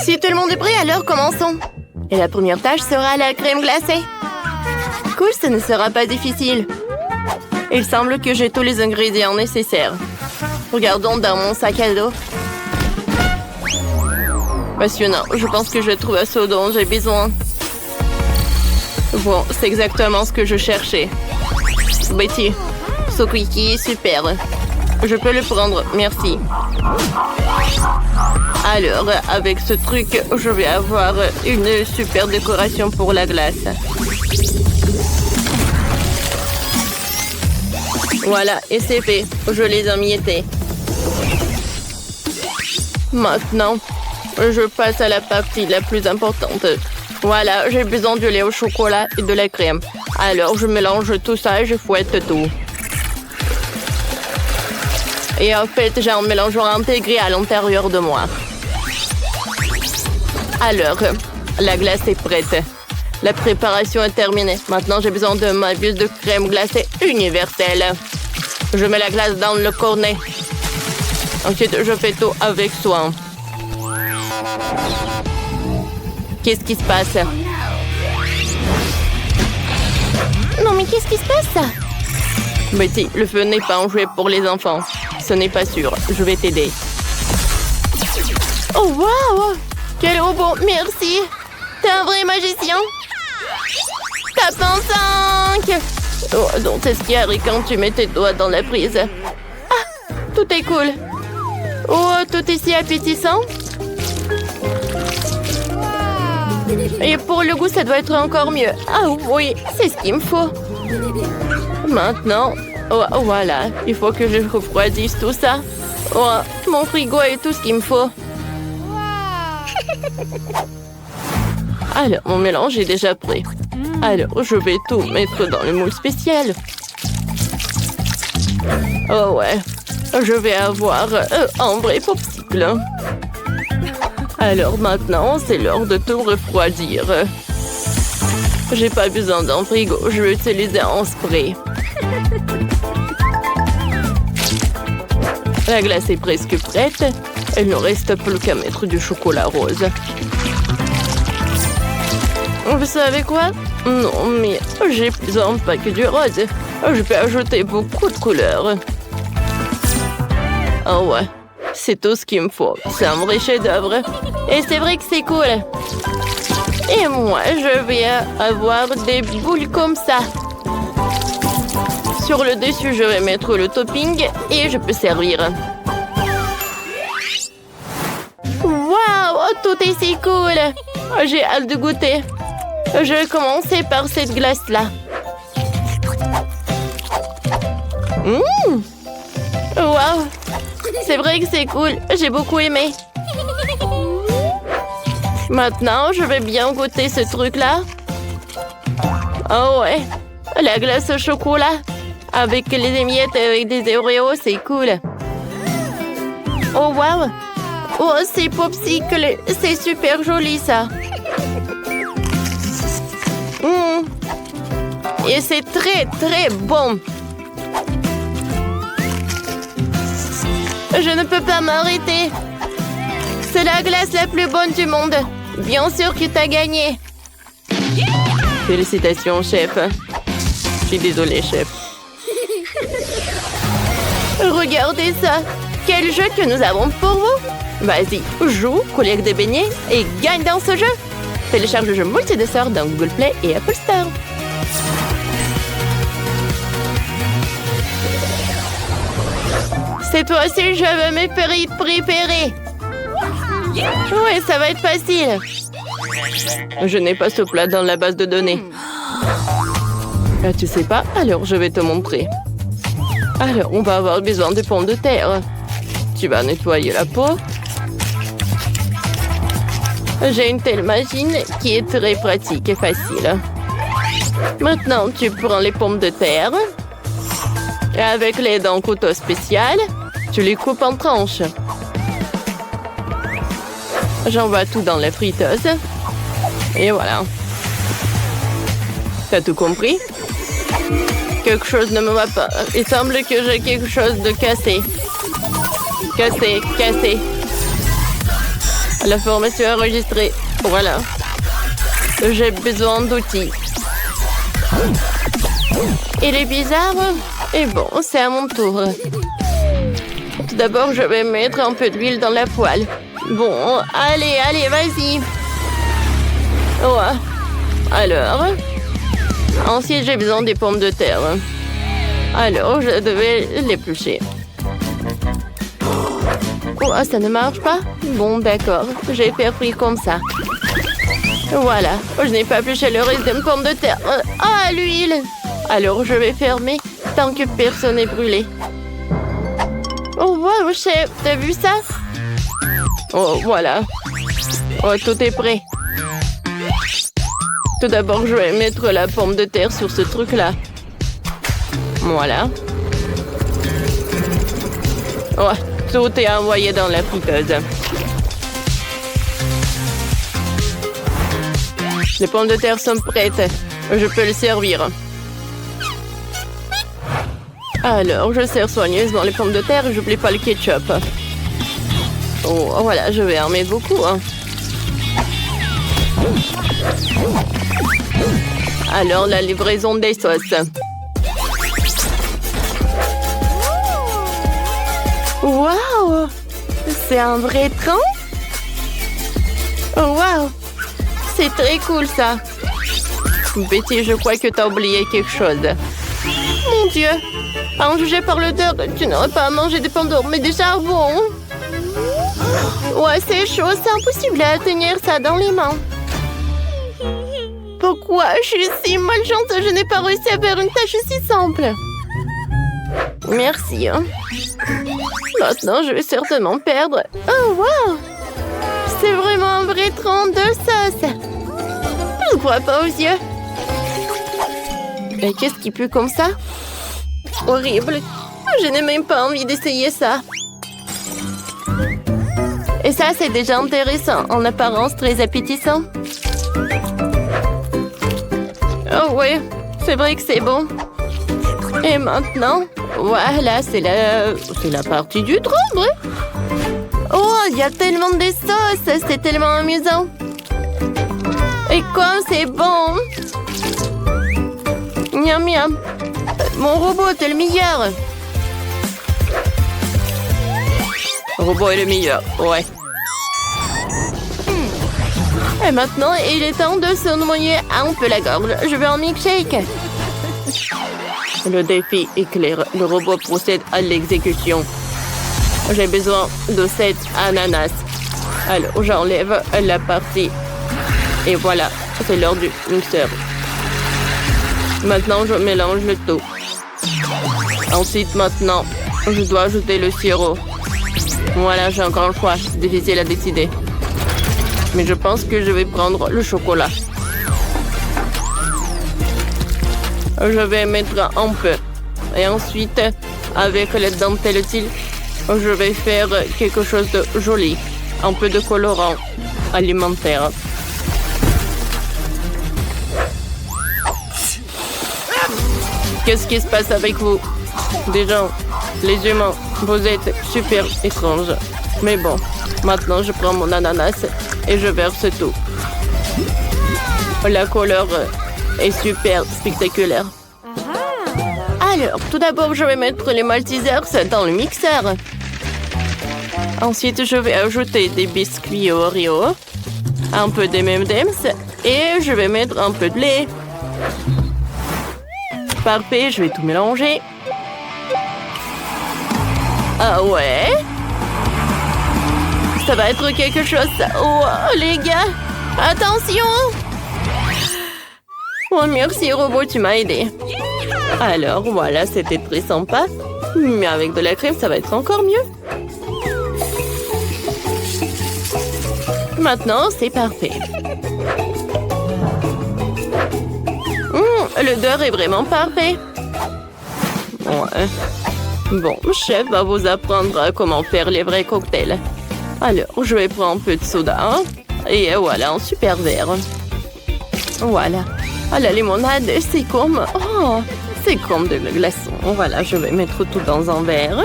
Si tout le monde est prêt, alors commençons. Et la première tâche sera la crème glacée. Cool, ce ne sera pas difficile. Il semble que j'ai tous les ingrédients nécessaires. Regardons dans mon sac à dos. Passionnant, je pense que je trouve ce dont j'ai besoin. Bon, c'est exactement ce que je cherchais. Betty, ce cookie est super. Je peux le prendre, merci. Alors, avec ce truc, je vais avoir une super décoration pour la glace. Voilà, et c'est fait. Je les ai emmiettés. Maintenant, je passe à la partie la plus importante. Voilà, j'ai besoin du lait au chocolat et de la crème. Alors, je mélange tout ça et je fouette tout. Et en fait, j'ai un mélangeant intégré à l'intérieur de moi. Alors, la glace est prête. La préparation est terminée. Maintenant, j'ai besoin de ma buse de crème glacée universelle. Je mets la glace dans le cornet. Ensuite, je fais tout avec soin. Qu'est-ce qui se passe? Non, mais qu'est-ce qui se passe? Betty, le feu n'est pas un jouet pour les enfants. Ce n'est pas sûr. Je vais t'aider. Oh, waouh! Quel robot! Merci! T'es un vrai magicien! Tape en 5! Oh, donc c'est ce qui arrive quand tu mets tes doigts dans la prise. Ah! Tout est cool! Oh, tout est si appétissant! Et pour le goût, ça doit être encore mieux. Ah oui, c'est ce qu'il me faut. Maintenant, oh, voilà, il faut que je refroidisse tout ça. Oh, mon frigo est tout ce qu'il me faut. Alors, mon mélange est déjà prêt. Alors, je vais tout mettre dans le moule spécial. Oh ouais, je vais avoir un vrai popsicle. Alors maintenant, c'est l'heure de tout refroidir. J'ai pas besoin d'un frigo, je vais utiliser un spray. La glace est presque prête. Il ne reste plus qu'à mettre du chocolat rose. Vous savez quoi? Non, mais j'ai besoin pas que du rose. Je peux ajouter beaucoup de couleurs. Oh ouais, c'est tout ce qu'il me faut. C'est un vrai chef-d'œuvre. Et c'est vrai que c'est cool. Et moi, je vais avoir des boules comme ça. Sur le dessus, je vais mettre le topping et je peux servir. Waouh, tout est si cool. J'ai hâte de goûter. Je vais commencer par cette glace-là. Waouh, c'est vrai que c'est cool. J'ai beaucoup aimé. Maintenant, je vais bien goûter ce truc-là. Oh ouais, la glace au chocolat. Avec les émiettes et avec des Oreos, c'est cool. Oh wow. Oh, c'est popsicle. C'est super joli, ça. Et c'est très, très bon. Je ne peux pas m'arrêter. C'est la glace la plus bonne du monde. Bien sûr que t'as gagné. Félicitations, chef. Je suis désolée, chef. Regardez ça. Quel jeu que nous avons pour vous. Vas-y, joue, collecte des beignets et gagne dans ce jeu. Télécharge le jeu multi-dessert dans Google Play et Apple Store. Cette fois-ci, je vais me préparer. Oui, ça va être facile. Je n'ai pas ce plat dans la base de données. Ah, tu sais pas? Alors, je vais te montrer. Alors, on va avoir besoin de pommes de terre. Tu vas nettoyer la peau. J'ai une telle machine qui est très pratique et facile. Maintenant, tu prends les pommes de terre. Et avec l'aide d'un couteau spécial, tu les coupes en tranches. J'envoie tout dans la friteuse. Et voilà. T'as tout compris? Quelque chose ne me va pas. Il semble que j'ai quelque chose de cassé. Cassé, cassé. La formation enregistrée. Voilà. J'ai besoin d'outils. Il est bizarre. Et bon, c'est à mon tour. Tout d'abord, je vais mettre un peu d'huile dans la poêle. Bon, allez, vas-y. Ouais. Alors. Ensuite, j'ai besoin des pommes de terre. Alors, je devais l'éplucher. Oh, ça ne marche pas? Bon, d'accord. Je vais faire frire comme ça. Voilà. Je n'ai pas épluché le reste d'une pomme de terre. Ah, l'huile! Alors, je vais fermer tant que personne n'est brûlé. Oh, wow, chef, t'as vu ça? Oh, voilà. Oh, tout est prêt. Tout d'abord, je vais mettre la pomme de terre sur ce truc-là. Voilà. Oh, tout est envoyé dans la friteuse. Les pommes de terre sont prêtes. Je peux le servir. Alors, je sers soigneusement les pommes de terre et j'oublie pas le ketchup. Oh, voilà, je vais en mettre beaucoup. Alors, la livraison des sauces. Waouh! C'est un vrai train? Oh, waouh! C'est très cool, ça. Betty, je crois que t'as oublié quelque chose. Mon Dieu! À en juger par l'odeur, tu n'aurais pas à manger des pommes d'or, mais des charbons. Ouais, c'est chaud, c'est impossible à tenir ça dans les mains. Pourquoi je suis si malchance? Je n'ai pas réussi à faire une tâche si simple. Merci. Maintenant, je vais certainement perdre. Oh, wow! C'est vraiment un vrai train de sauce. Je ne crois pas aux yeux. Mais qu'est-ce qui pue comme ça? Horrible. Je n'ai même pas envie d'essayer ça. Et ça, c'est déjà intéressant. En apparence, très appétissant. Oh oui, c'est vrai que c'est bon. Et maintenant, voilà, c'est la partie du train, vrai? Oh, il y a tellement de sauces, c'est tellement amusant. Et comme c'est bon. Miam miam. Mon robot est le meilleur. Le robot est le meilleur, ouais. Et maintenant, il est temps de se noyer un peu la gorge. Je veux un milkshake. Le défi est clair. Le robot procède à l'exécution. J'ai besoin de 7 ananas. Alors, j'enlève la partie. Et voilà, c'est l'heure du mixeur. Maintenant, je mélange le tout. Ensuite, maintenant, je dois ajouter le sirop. Voilà, j'ai encore le choix. C'est difficile à décider. Mais je pense que je vais prendre le chocolat. Je vais mettre un peu. Et ensuite, avec la dentelle utile, je vais faire quelque chose de joli. Un peu de colorant alimentaire. Qu'est-ce qui se passe avec vous? Des gens, les humains, vous êtes super étranges. Mais bon, maintenant je prends mon ananas et je verse tout. La couleur est super spectaculaire. Alors, tout d'abord, je vais mettre les Maltesers dans le mixeur. Ensuite, je vais ajouter des biscuits Oreo, un peu de M&M's et je vais mettre un peu de lait. Parfait, je vais tout mélanger. Ah ouais? Ça va être quelque chose. Oh, les gars, attention! Oh, merci, robot, tu m'as aidé. Alors, voilà, c'était très sympa. Mais avec de la crème, ça va être encore mieux. Maintenant, c'est parfait. L'odeur est vraiment parfait. Ouais. Bon, chef va vous apprendre comment faire les vrais cocktails. Alors, je vais prendre un peu de soda. Hein? Et voilà, un super verre. Voilà. Ah, la limonade, c'est comme... Oh, c'est comme de la glaçon. Voilà, je vais mettre tout dans un verre.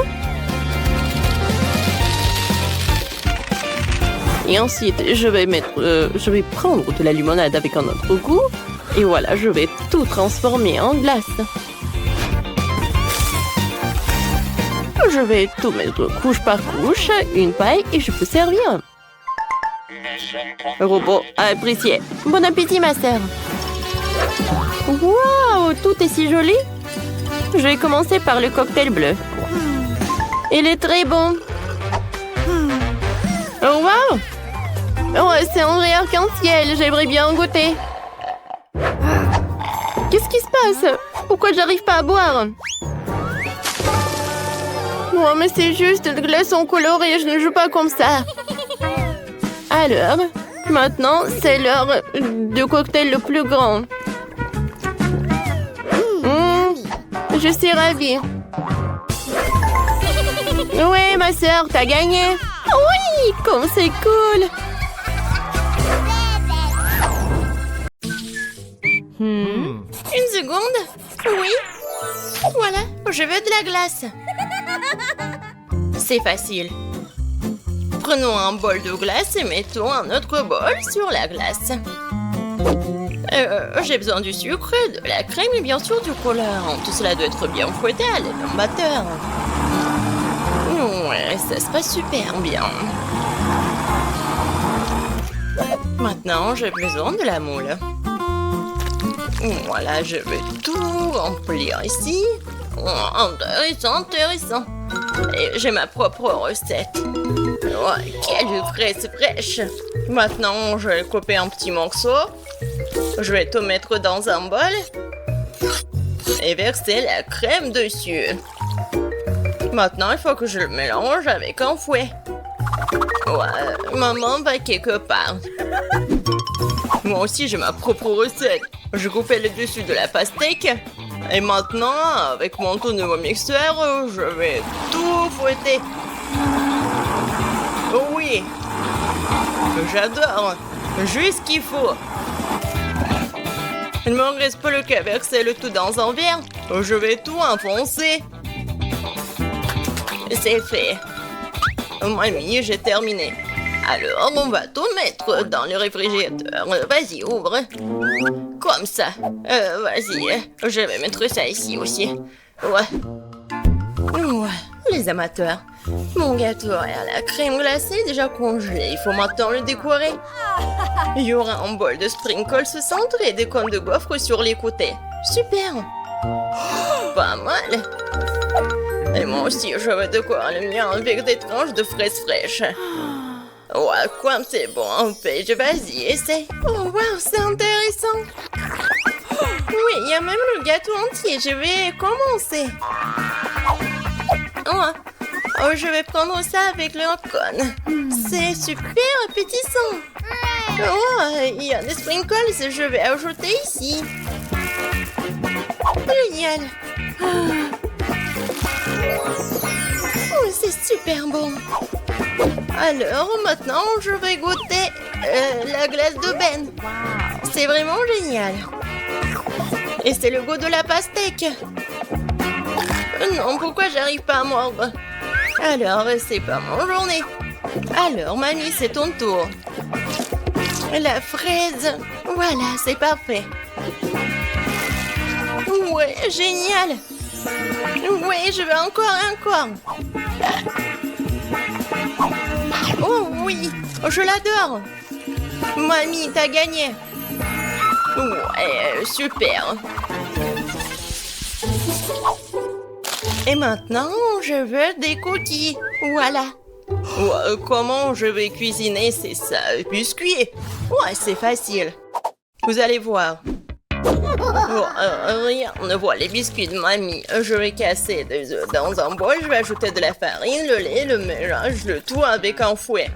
Et ensuite, je vais prendre de la limonade avec un autre goût. Et voilà, je vais tout transformer en glace. Je vais tout mettre couche par couche, une paille et je peux servir. Robot apprécié. Bon appétit, ma sœur. Waouh, tout est si joli. Je vais commencer par le cocktail bleu. Il est très bon. Oh, waouh. Oh, c'est un vrai arc-en-ciel. J'aimerais bien en goûter. Qu'est-ce qui se passe? Pourquoi j'arrive pas à boire? Oh, mais c'est juste de glaçons colorés. Je ne joue pas comme ça. Alors, maintenant, c'est l'heure du cocktail le plus grand. Je suis ravie. Ouais, ma sœur, t'as gagné. Oui, comme c'est cool. Une seconde. Oui. Voilà, je veux de la glace. C'est facile. Prenons un bol de glace et mettons un autre bol sur la glace. J'ai besoin du sucre, de la crème et bien sûr du colorant. Tout cela doit être bien fouetté à l'aide d'un batteur. Ouais, ça se passe super bien. Maintenant, j'ai besoin de la moule. Voilà, je vais tout remplir ici. Intéressant, intéressant. Et j'ai ma propre recette. Ouais, quelle fraise fraîche. Maintenant, je vais couper un petit morceau. Je vais tout mettre dans un bol. Et verser la crème dessus. Maintenant, il faut que je le mélange avec un fouet. Ouais, maman va quelque part. Moi aussi, j'ai ma propre recette. Je coupais le dessus de la pastèque. Et maintenant, avec mon tout nouveau mixeur, je vais tout fouetter. Oh oui, j'adore. Juste ce qu'il faut. Il ne me reste plus qu'à verser le tout dans un verre. Je vais tout enfoncer. C'est fait. Mamie, j'ai terminé. Alors, on va tout mettre dans le réfrigérateur. Vas-y, ouvre. Comme ça. Vas-y, je vais mettre ça ici aussi. Ouais, les amateurs. Mon gâteau à la crème glacée est déjà congelé. Il faut maintenant le décorer. Il y aura un bol de sprinkles au centre et des cônes de gaufres sur les côtés. Super. Pas mal. Et moi aussi, je vais décorer le mien avec des tranches de fraises fraîches. Ouais, quoi, c'est bon, Paige, vas-y, essaye. Oh, wow, c'est intéressant. Oui, il y a même le gâteau entier, je vais commencer. Je vais prendre ça avec le cône. C'est super appétissant. Il y a des sprinkles, je vais ajouter ici. Génial. C'est super bon. Alors, maintenant, je vais goûter la glace de Ben. C'est vraiment génial. Et c'est le goût de la pastèque. Non, pourquoi j'arrive pas à mordre? Alors, c'est pas mon journée. Alors, mamie, c'est ton tour. La fraise. Voilà, c'est parfait. Ouais, génial. Ouais, je veux encore. Oh oui, je l'adore. Mamie, t'as gagné. Ouais, super. Et maintenant, je veux des cookies. Voilà. Ouais, comment je vais cuisiner ces biscuits? Ouais, c'est facile. Vous allez voir. Rien ne voit les biscuits de mamie. Je vais casser des œufs dans un bol. Je vais ajouter de la farine, le lait, le mélange, le tout avec un fouet.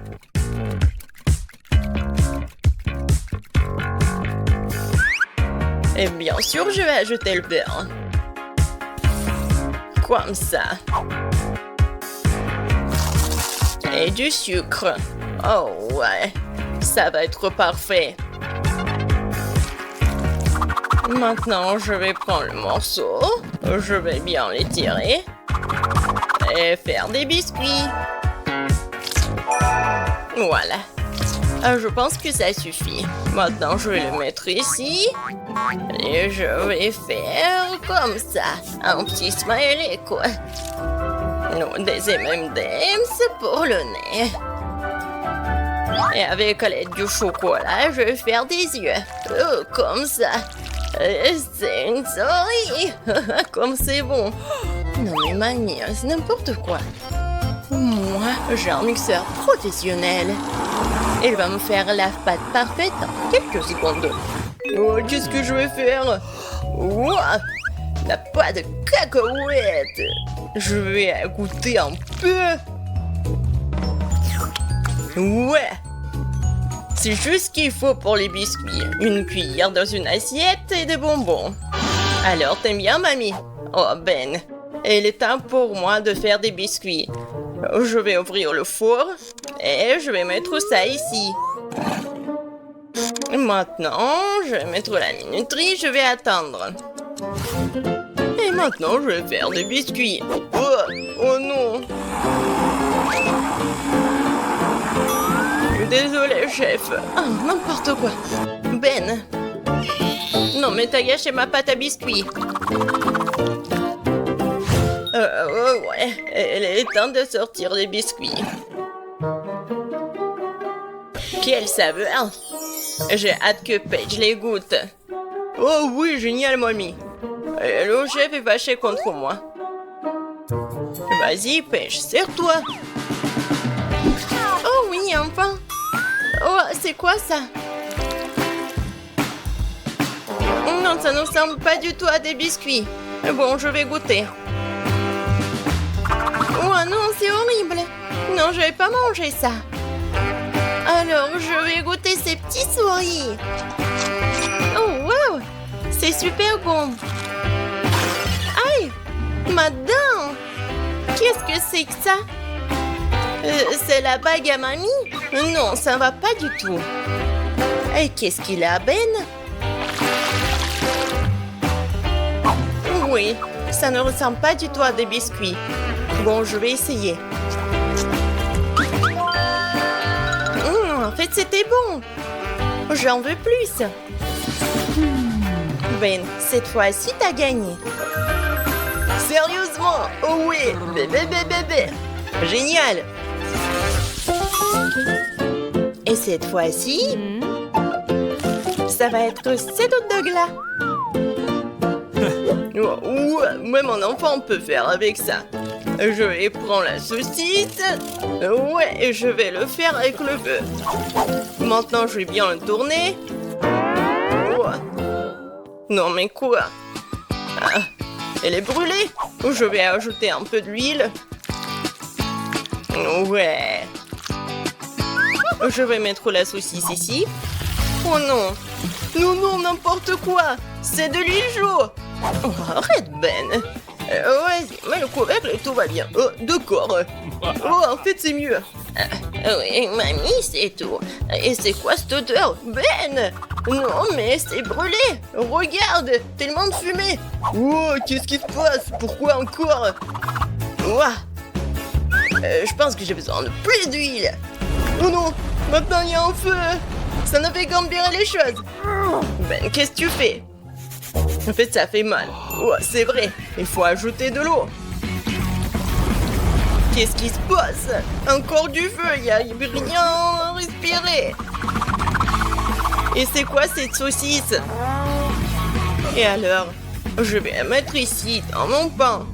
Et bien sûr, je vais ajouter le beurre. Comme ça. Et du sucre. Oh ouais, ça va être parfait. Maintenant, je vais prendre le morceau. Je vais bien l'étirer. Et faire des biscuits. Voilà. Je pense que ça suffit. Maintenant, je vais le mettre ici. Et je vais faire comme ça. Un petit smiley, quoi. Non, des M&M's pour le nez. Et avec l'aide du chocolat, je vais faire des yeux. Oh, comme ça. C'est une souris. Comme c'est bon. Non mais mamie, c'est n'importe quoi. Moi, j'ai un mixeur professionnel. Il va me faire la pâte parfaite en quelques secondes. Oh, qu'est-ce que je vais faire? Ouah, la pâte de cacahuètes. Je vais goûter un peu. Ouais. C'est juste ce qu'il faut pour les biscuits. Une cuillère dans une assiette et des bonbons. Alors, t'aimes bien, mamie? Oh, Ben. Il est temps pour moi de faire des biscuits. Je vais ouvrir le four et je vais mettre ça ici. Maintenant, je vais mettre la minuterie, je vais attendre. Et maintenant, je vais faire des biscuits. Oh non! Désolé, chef. Oh, n'importe quoi. Ben. Non, mais t'as gâché ma pâte à biscuits. Ouais, il est temps de sortir les biscuits. Quelle saveur! J'ai hâte que Paige les goûte. Oh oui, génial, mamie. Le chef est fâché contre moi. Vas-y, Paige, serre-toi. Oh oui, enfin. Oh, c'est quoi ça? Non, ça ne ressemble pas du tout à des biscuits. Bon, je vais goûter. Oh non, c'est horrible. Non, je vais pas manger ça. Alors, je vais goûter ces petits souris. Oh, wow! C'est super bon. Aïe! Ma dent! Qu'est-ce que c'est que ça? C'est la bague à mamie? Non, ça va pas du tout. Et qu'est-ce qu'il a, Ben? Oui, ça ne ressemble pas du tout à des biscuits. Bon, je vais essayer. En fait, c'était bon. J'en veux plus. Ben, cette fois-ci, t'as gagné. Sérieusement? Oh oui, bébé. Génial. Et cette fois-ci, ça va être 7 hot dogs là. Ouais, mon enfant peut faire avec ça. Je vais prendre la saucisse. Ouais, et je vais le faire avec le feu. Maintenant, je vais bien le tourner. Ouais. Non, mais quoi? Ah, elle est brûlée. Je vais ajouter un peu d'huile. Ouais. Je vais mettre la saucisse ici. Oh non. Non, n'importe quoi. C'est de l'huile chaude. Oh, arrête, Ben. Vas-y, mets le couvercle et tout va bien. Oh, d'accord. Oh, en fait, c'est mieux. Oui, mamie, c'est tout. Et c'est quoi cette odeur? Ben! Non, mais c'est brûlé. Regarde, tellement de fumée. Oh, qu'est-ce qui se passe? Pourquoi encore? Ouah. Je pense que j'ai besoin de plus d'huile. Oh non, maintenant il y a un feu. Ça ne fait qu'empirer les choses. Ben, qu'est-ce que tu fais? En fait, ça fait mal. Oh, c'est vrai, il faut ajouter de l'eau. Qu'est-ce qui se passe? Encore du feu, il n'y a rien à respirer. Et c'est quoi cette saucisse? Et alors? Je vais la mettre ici, dans mon pain.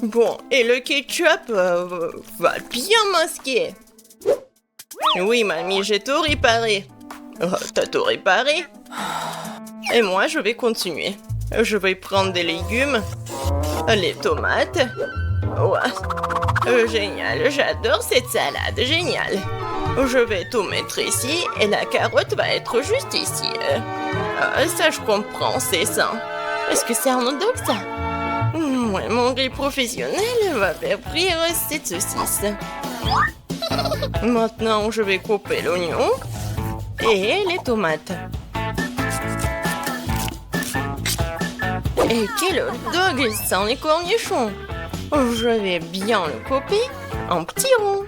Bon, et le ketchup va bien masquer. Oui, mamie, j'ai tout réparé. Oh, t'as tout réparé? Et moi, je vais continuer. Je vais prendre des légumes, les tomates. Ouais. Génial, j'adore cette salade, génial. Je vais tout mettre ici et la carotte va être juste ici. Ça, je comprends, c'est ça. Est-ce que c'est un hot dog, ça? Ouais, mon riz professionnel va faire frire cette saucisse. Maintenant, je vais couper l'oignon et les tomates. Et quel hot dog sans les cornichons! Je vais bien le couper en petits ronds.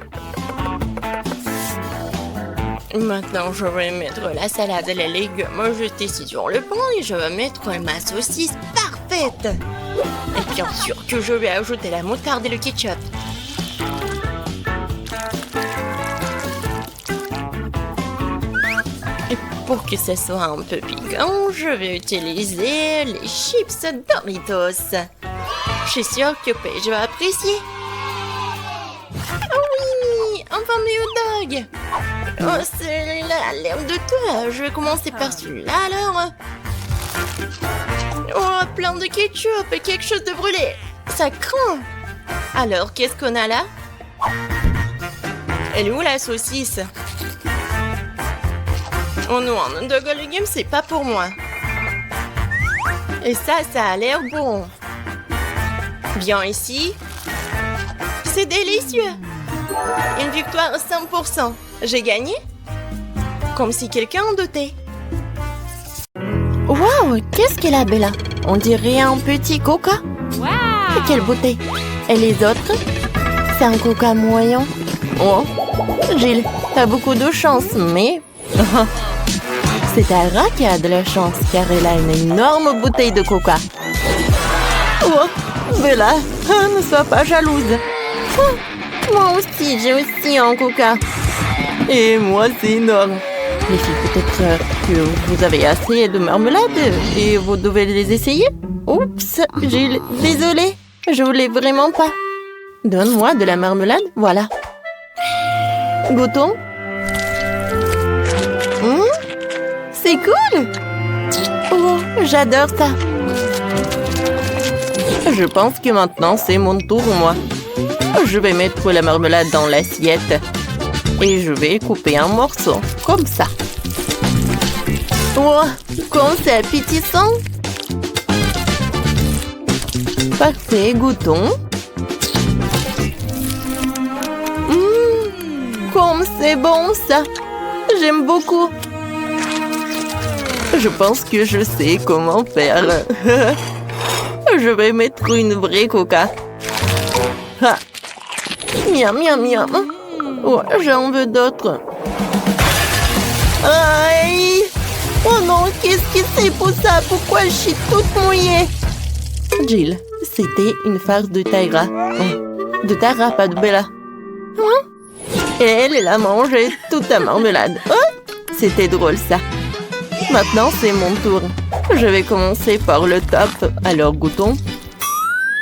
Maintenant, je vais mettre la salade et les légumes juste ici sur le pan et je vais mettre ma saucisse parfaite. Et bien sûr que je vais ajouter la moutarde et le ketchup. Et pour que ce soit un peu piquant, je vais utiliser les chips Doritos. Je suis sûre que Paige va apprécier. Oh oui, enfin mes hot dogs. Oh, celui-là a l'air de toi. Je vais commencer par celui-là alors. Oh, plein de ketchup et quelque chose de brûlé. Ça craint. Alors, qu'est-ce qu'on a là? Elle est où la saucisse? Oh non, un hot dog aux légumes, c'est pas pour moi. Et ça a l'air bon. Viens ici. C'est délicieux. Une victoire à 100%. J'ai gagné? Comme si quelqu'un en doutait. Waouh, qu'est-ce qu'elle a, Bella? On dirait un petit coca. Wow. Quelle beauté. Et les autres? C'est un coca moyen. Oh, Jill, t'as beaucoup de chance, mais... C'est Tara qui a de la chance, car elle a une énorme bouteille de coca. Oh, Bella, ne sois pas jalouse. Oh, moi aussi, j'ai aussi un coca. Et moi, c'est énorme. Les filles, peut-être que vous avez assez de marmelade et vous devez les essayer. Oups, Jill, désolée, je voulais vraiment pas. Donne-moi de la marmelade, voilà. Goûtons. C'est cool. Oh, j'adore ça. Je pense que maintenant, c'est mon tour, moi. Je vais mettre la marmelade dans l'assiette. Et je vais couper un morceau, comme ça. Oh, comme c'est appétissant. Parfait, goûtons. Comme c'est bon, ça. J'aime beaucoup. Je pense que je sais comment faire. Je vais mettre une vraie coca. Ah. Miam, miam, miam. Oh, j'en veux d'autres. Aïe! Oh non, qu'est-ce que c'est pour ça? Pourquoi je suis toute mouillée? Jill, c'était une farce de Tara. De Tara, pas de Bella. Et elle a mangé toute la marmelade. Oh, c'était drôle, ça. Maintenant, c'est mon tour. Je vais commencer par le top. Alors, goûtons.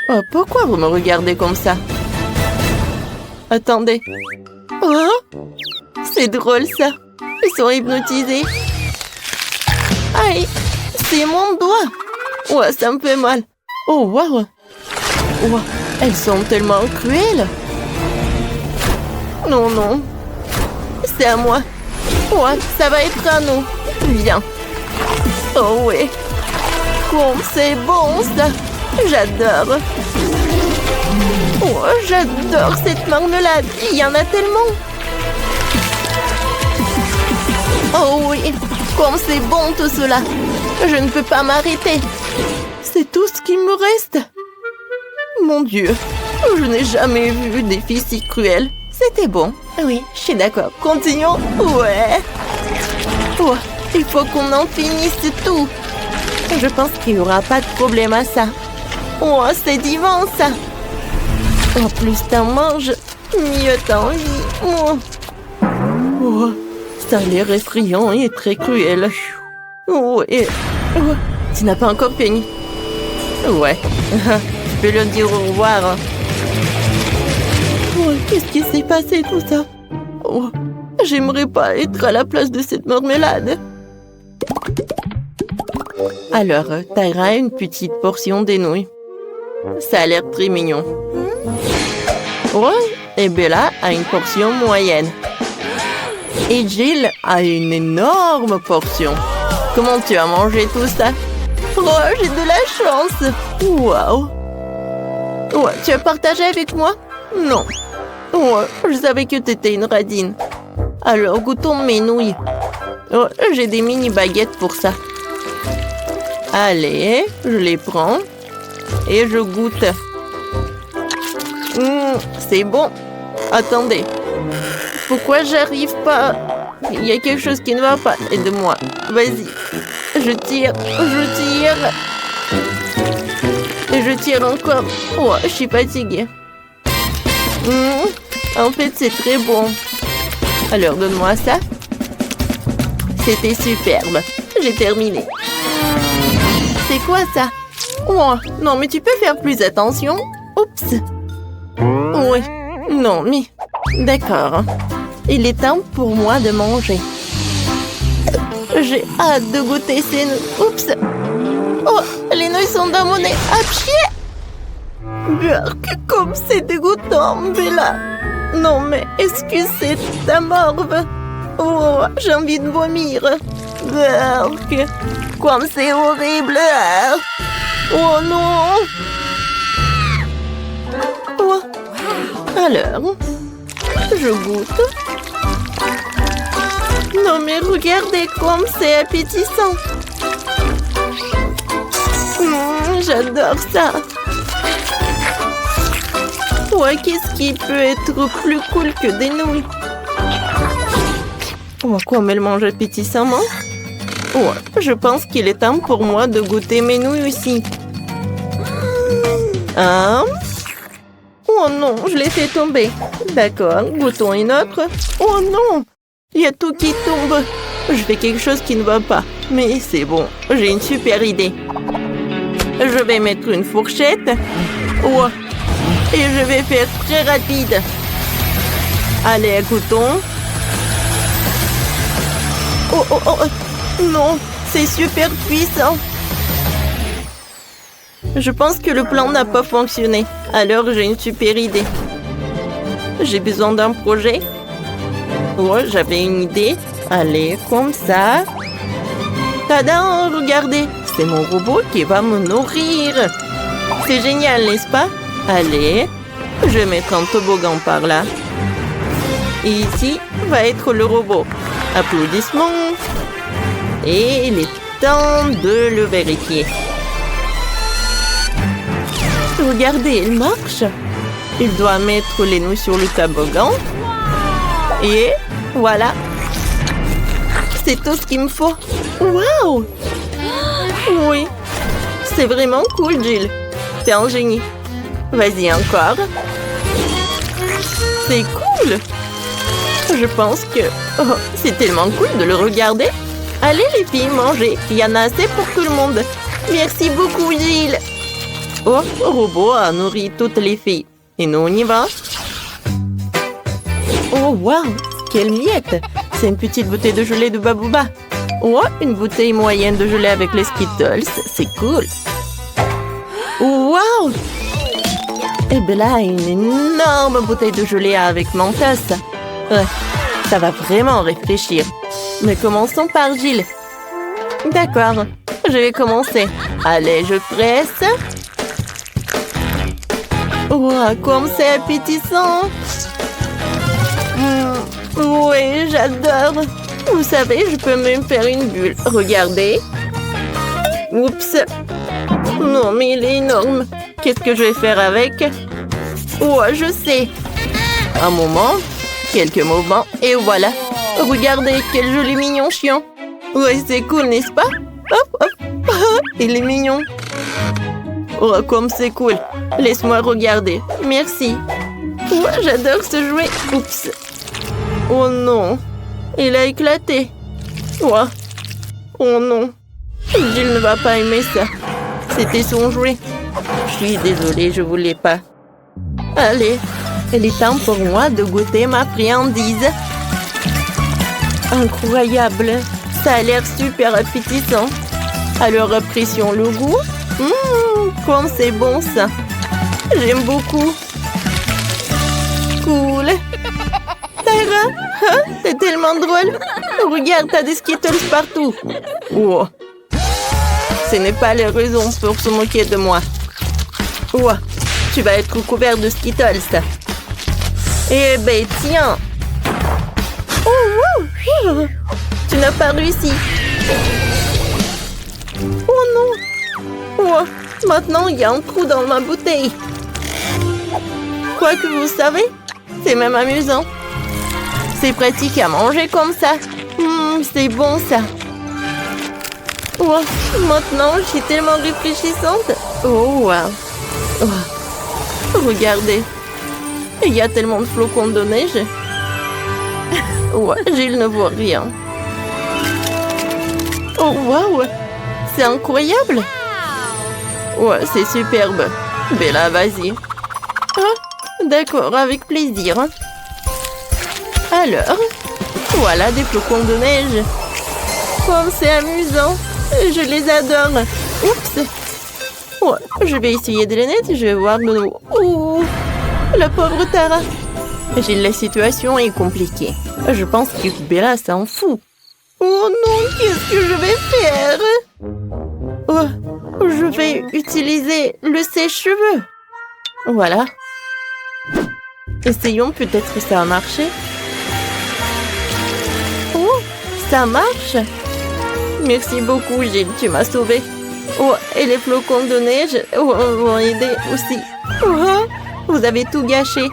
Oh, pourquoi vous me regardez comme ça? Attendez. Oh, c'est drôle, ça. Ils sont hypnotisés. Aïe, c'est mon doigt. Ouais, ça me fait mal. Oh, waouh. Wow, elles sont tellement cruelles. Non, non. C'est à moi. Ouais, ça va être à nous. Viens. Oh, oui. Comme c'est bon, ça. J'adore. Oh, j'adore cette marmelade. Il y en a tellement. Oh oui, comme c'est bon tout cela. Je ne peux pas m'arrêter. C'est tout ce qui me reste. Mon Dieu, je n'ai jamais vu des filles si cruelles. C'était bon. Oui, je suis d'accord. Continuons. Ouais. Oh, il faut qu'on en finisse tout. Je pense qu'il n'y aura pas de problème à ça. Oh, c'est divin, ça. En plus t'en manges, mieux t'en vis. Oh. Oh, ça a l'air effrayant et très cruel. Oh, et... oh, tu n'as pas encore fini. Ouais, tu peux leur dire au revoir. Oh, qu'est-ce qui s'est passé tout ça? Oh, j'aimerais pas être à la place de cette marmelade. Alors, Tara a une petite portion des nouilles. Ça a l'air très mignon. Ouais, et Bella a une portion moyenne. Et Jill a une énorme portion. Comment tu as mangé tout ça? Oh, j'ai de la chance. Waouh. Ouais, tu as partagé avec moi? Non. Ouais, je savais que tu étais une radine. Alors, goûtons mes nouilles. Oh, j'ai des mini baguettes pour ça. Allez, je les prends. Et je goûte. C'est bon. Attendez. Pourquoi j'arrive pas? il y a quelque chose qui ne va pas. Aide-moi. Vas-y. Je tire. Et je tire encore. Oh, je suis fatiguée. En fait, c'est très bon. Alors, donne-moi ça. C'était superbe. J'ai terminé. C'est quoi ça? Oh, non, mais tu peux faire plus attention. Oups. Oui. Non, mais... D'accord. Il est temps pour moi de manger. J'ai hâte de goûter ces nouilles. Oups. Oh, les nouilles sont dans mon nez. Ah, chier. Burk, comme c'est dégoûtant, Bella. Non, mais est-ce que c'est ta morve? Oh, j'ai envie de vomir. Burk, comme c'est horrible. Oh non. Oh. Alors, je goûte. Non, mais regardez comme c'est appétissant. J'adore ça. Ouais, qu'est-ce qui peut être plus cool que des nouilles? Oh, comme elle mange appétissamment. Ouais, je pense qu'il est temps pour moi de goûter mes nouilles aussi. Oh non, je l'ai fait tomber. D'accord, goûtons une autre. Oh non, il y a tout qui tombe. Je fais quelque chose qui ne va pas. Mais c'est bon, j'ai une super idée. Je vais mettre une fourchette. Oh, et je vais faire très rapide. Allez, goûtons. Oh, non, c'est super puissant. Je pense que le plan n'a pas fonctionné. Alors, j'ai une super idée. J'ai besoin d'un projet. Oh, j'avais une idée. Allez, comme ça. Tada, regardez. C'est mon robot qui va me nourrir. C'est génial, n'est-ce pas? Allez, je vais mettre un toboggan par là. Et ici va être le robot. Applaudissements. Et il est temps de le vérifier. Regardez, il marche. Il doit mettre les nouilles sur le toboggan. Et voilà. C'est tout ce qu'il me faut. Waouh! Oui. C'est vraiment cool, Jill. T'es un génie. Vas-y, encore. C'est cool. Je pense que... Oh, c'est tellement cool de le regarder. Allez, les filles, mangez. Il y en a assez pour tout le monde. Merci beaucoup, Jill. Oh, le robot a nourri toutes les filles. Et nous, on y va. Oh, waouh! Quelle miette! C'est une petite bouteille de gelée de Babouba. Oh, une bouteille moyenne de gelée avec les Skittles. C'est cool. Waouh! Et bien là, une énorme bouteille de gelée avec Mentos. Ouais, ça va vraiment réfléchir. Mais commençons par Jill. D'accord, je vais commencer. Allez, je presse. Wow, comme c'est appétissant. Oui, j'adore. Vous savez, je peux même faire une bulle. Regardez. Oups. Non, mais il est énorme. Qu'est-ce que je vais faire avec? Oh, je sais. Un moment. Quelques moments. Et voilà. Regardez, quel joli mignon chien. Ouais, c'est cool, n'est-ce pas? Hop, hop. Il est mignon. Oh, comme c'est cool. Laisse-moi regarder. Merci. Oh, j'adore ce jouet. Oups. Oh non. Il a éclaté. Oh, oh non. Jill ne va pas aimer ça. C'était son jouet. Je suis désolée, je voulais pas. Allez, il est temps pour moi de goûter ma friandise. Incroyable. Ça a l'air super appétissant. Alors apprécions le goût. Comme c'est bon ça. J'aime beaucoup. Cool. Tara, c'est tellement drôle. Regarde, t'as des Skittles partout. Oh. Ce n'est pas la raison pour se moquer de moi. Oh. Tu vas être couvert de Skittles. Eh ben, tiens. Oh, tu n'as pas réussi. Oh non. Oh, maintenant, il y a un trou dans ma bouteille. Quoi que vous savez, c'est même amusant. C'est pratique à manger comme ça. C'est bon ça. Oh, maintenant, je suis tellement réfléchissante. Oh, wow. Oh, regardez. Il y a tellement de flocons de neige. Ouais, Gilles ne voit rien. Oh, waouh! C'est incroyable! Ouais, c'est superbe. Bella, vas-y. Ah, d'accord, avec plaisir. Alors, voilà des flocons de neige. Oh, c'est amusant. Je les adore. Oups! Ouais, je vais essayer de les nettoyer. Je vais voir de nouveau. Oh, la pauvre Tara. Gilles, la situation est compliquée. Je pense que Bella s'en fout. Oh non, qu'est-ce que je vais faire? Oh, je vais utiliser le sèche-cheveux. Voilà. Essayons, peut-être que ça a marché. Oh, ça marche. Merci beaucoup, Gilles, tu m'as sauvée. Oh, et les flocons de neige vont aider aussi. Oh, vous avez tout gâché.